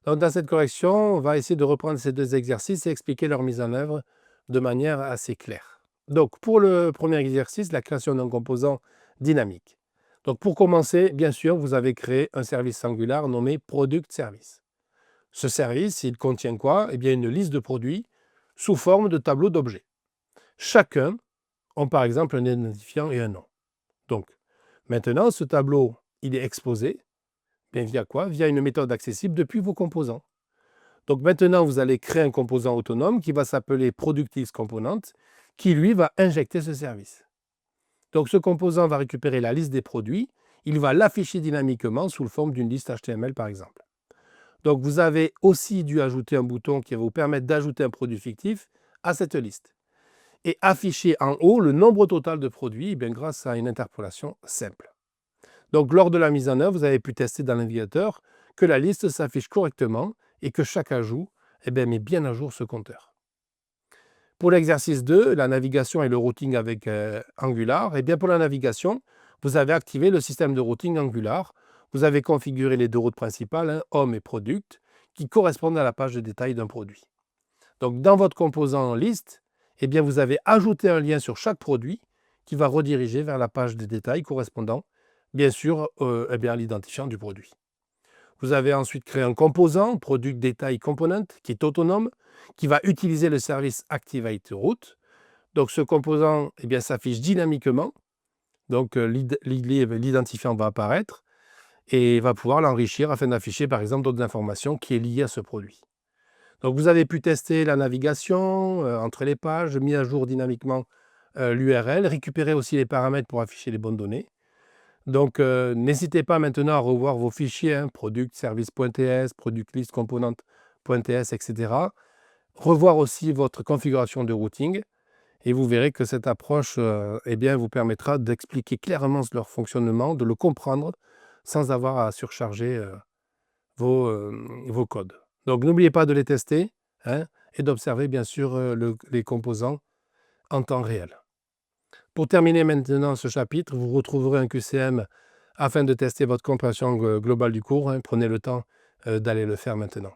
Donc, dans cette correction, on va essayer de reprendre ces deux exercices et expliquer leur mise en œuvre de manière assez claire. Donc, pour le premier exercice, la création d'un composant dynamique. Donc, pour commencer, bien sûr, vous avez créé un service Angular nommé Product Service. Ce service, il contient quoi? Eh bien, une liste de produits sous forme de tableau d'objets. Chacun a par exemple un identifiant et un nom. Donc, maintenant, ce tableau, il est exposé. Bien, via quoi? Via une méthode accessible depuis vos composants. Donc maintenant, vous allez créer un composant autonome qui va s'appeler ProductXComponent, qui lui va injecter ce service. Donc ce composant va récupérer la liste des produits, il va l'afficher dynamiquement sous la forme d'une liste HTML par exemple. Donc vous avez aussi dû ajouter un bouton qui va vous permettre d'ajouter un produit fictif à cette liste et afficher en haut le nombre total de produits grâce à une interpolation simple. Donc lors de la mise en œuvre, vous avez pu tester dans le navigateur que la liste s'affiche correctement et que chaque ajout met bien à jour ce compteur. Pour l'exercice 2, la navigation et le routing avec Angular, pour la navigation, vous avez activé le système de routing Angular. Vous avez configuré les deux routes principales, Home et Product, qui correspondent à la page de détail d'un produit. Donc dans votre composant liste, vous avez ajouté un lien sur chaque produit qui va rediriger vers la page de détail correspondant, bien sûr, à l'identifiant du produit. Vous avez ensuite créé un composant, Product Detail Component, qui est autonome, qui va utiliser le service ActivateRoute. Donc ce composant s'affiche dynamiquement. Donc l'identifiant va apparaître et va pouvoir l'enrichir afin d'afficher par exemple d'autres informations qui est liées à ce produit. Donc vous avez pu tester la navigation entre les pages, mis à jour dynamiquement l'URL, récupérer aussi les paramètres pour afficher les bonnes données. Donc, n'hésitez pas maintenant à revoir vos fichiers, product, service.ts, product list, component.ts, etc. Revoir aussi votre configuration de routing et vous verrez que cette approche vous permettra d'expliquer clairement leur fonctionnement, de le comprendre sans avoir à surcharger vos codes. Donc, n'oubliez pas de les tester et d'observer bien sûr les composants en temps réel. Pour terminer maintenant ce chapitre, vous retrouverez un QCM afin de tester votre compréhension globale du cours. Prenez le temps d'aller le faire maintenant.